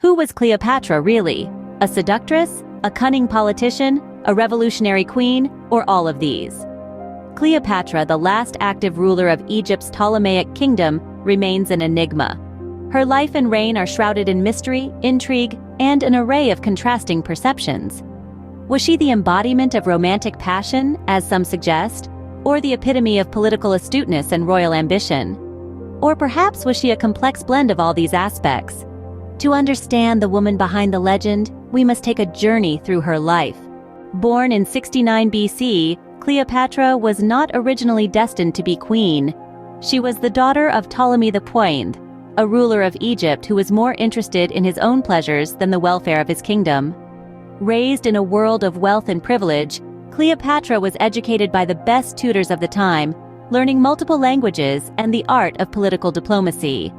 Who was Cleopatra really? A seductress? A cunning politician? A revolutionary queen? Or all of these? Cleopatra, the last active ruler of Egypt's Ptolemaic kingdom, remains an enigma. Her life and reign are shrouded in mystery, intrigue, and an array of contrasting perceptions. Was she the embodiment of romantic passion, as some suggest, or the epitome of political astuteness and royal ambition? Or perhaps was she a complex blend of all these aspects? To understand the woman behind the legend, we must take a journey through her life. Born in 69 BC, Cleopatra was not originally destined to be queen. She was the daughter of Ptolemy the Poined, a ruler of Egypt who was more interested in his own pleasures than the welfare of his kingdom. Raised in a world of wealth and privilege, Cleopatra was educated by the best tutors of the time, learning multiple languages and the art of political diplomacy.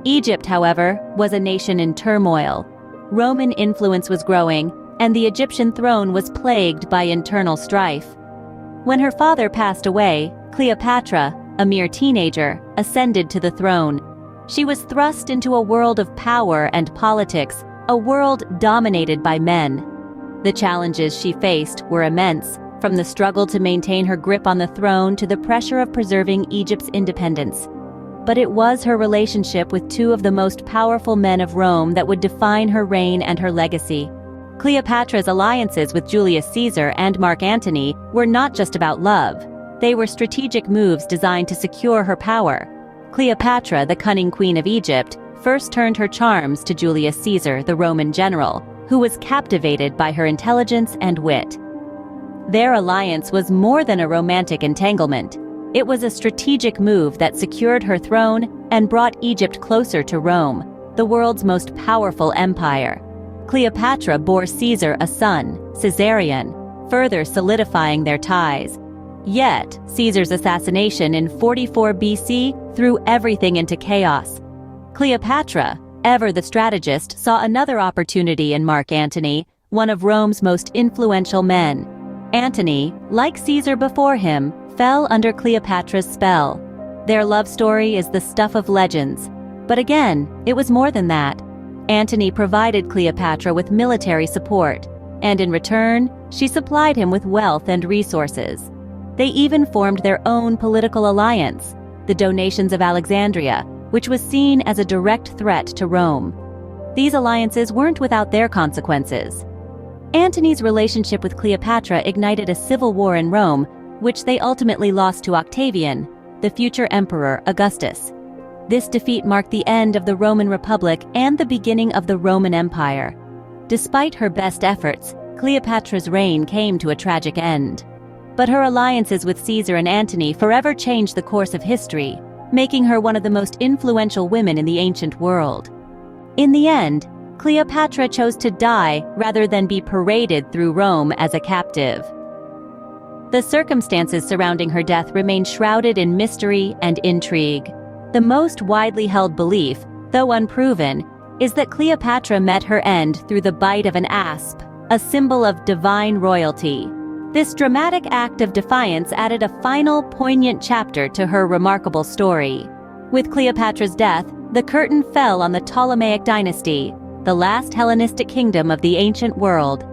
Egypt, however, was a nation in turmoil. Roman influence was growing, and the Egyptian throne was plagued by internal strife. When her father passed away, Cleopatra, a mere teenager, ascended to the throne. She was thrust into a world of power and politics, a world dominated by men. The challenges she faced were immense, from the struggle to maintain her grip on the throne to the pressure of preserving Egypt's independence. But it was her relationship with two of the most powerful men of Rome that would define her reign and her legacy. Cleopatra's alliances with Julius Caesar and Mark Antony were not just about love. They were strategic moves designed to secure her power. Cleopatra, the cunning queen of Egypt, first turned her charms to Julius Caesar, the Roman general, who was captivated by her intelligence and wit. Their alliance was more than a romantic entanglement. It was a strategic move that secured her throne and brought Egypt closer to Rome, the world's most powerful empire. Cleopatra bore Caesar a son, Caesarion, further solidifying their ties. Yet, Caesar's assassination in 44 BC threw everything into chaos. Cleopatra, ever the strategist, saw another opportunity in Mark Antony, one of Rome's most influential men. Antony, like Caesar before him, fell under Cleopatra's spell. Their love story is the stuff of legends. But again, it was more than that. Antony provided Cleopatra with military support, and in return, she supplied him with wealth and resources. They even formed their own political alliance, the Donations of Alexandria, which was seen as a direct threat to Rome. These alliances weren't without their consequences. Antony's relationship with Cleopatra ignited a civil war in Rome, which they ultimately lost to Octavian, the future emperor Augustus. This defeat marked the end of the Roman Republic and the beginning of the Roman Empire. Despite her best efforts, Cleopatra's reign came to a tragic end. But her alliances with Caesar and Antony forever changed the course of history, making her one of the most influential women in the ancient world. In the end, Cleopatra chose to die rather than be paraded through Rome as a captive. The circumstances surrounding her death remain shrouded in mystery and intrigue. The most widely held belief, though unproven, is that Cleopatra met her end through the bite of an asp, a symbol of divine royalty. This dramatic act of defiance added a final, poignant chapter to her remarkable story. With Cleopatra's death, the curtain fell on the Ptolemaic dynasty, the last Hellenistic kingdom of the ancient world.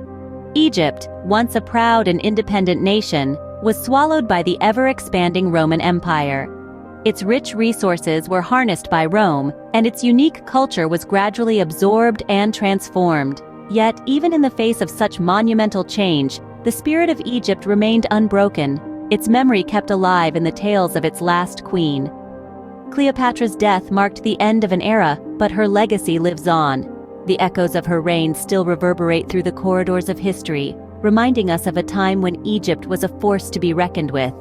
Egypt, once a proud and independent nation, was swallowed by the ever-expanding Roman Empire. Its rich resources were harnessed by Rome, and its unique culture was gradually absorbed and transformed. Yet, even in the face of such monumental change, the spirit of Egypt remained unbroken, its memory kept alive in the tales of its last queen. Cleopatra's death marked the end of an era, but her legacy lives on. The echoes of her reign still reverberate through the corridors of history, reminding us of a time when Egypt was a force to be reckoned with.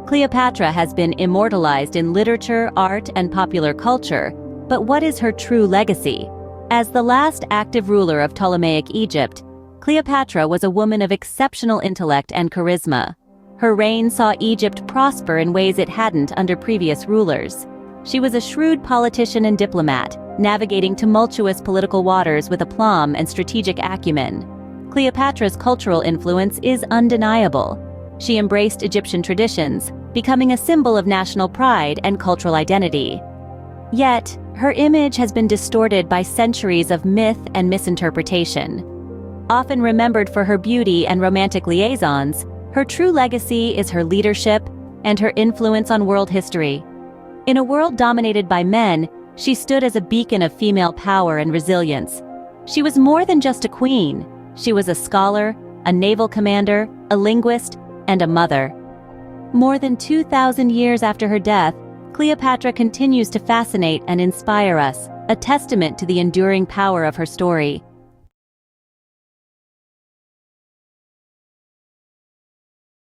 Cleopatra has been immortalized in literature, art, and popular culture, but what is her true legacy? As the last active ruler of Ptolemaic Egypt, Cleopatra was a woman of exceptional intellect and charisma. Her reign saw Egypt prosper in ways it hadn't under previous rulers. She was a shrewd politician and diplomat, navigating tumultuous political waters with aplomb and strategic acumen. Cleopatra's cultural influence is undeniable. She embraced Egyptian traditions, becoming a symbol of national pride and cultural identity. Yet, her image has been distorted by centuries of myth and misinterpretation. Often remembered for her beauty and romantic liaisons, her true legacy is her leadership and her influence on world history. In a world dominated by men, she stood as a beacon of female power and resilience. She was more than just a queen. She was a scholar, a naval commander, a linguist, and a mother. More than 2,000 years after her death, Cleopatra continues to fascinate and inspire us, a testament to the enduring power of her story.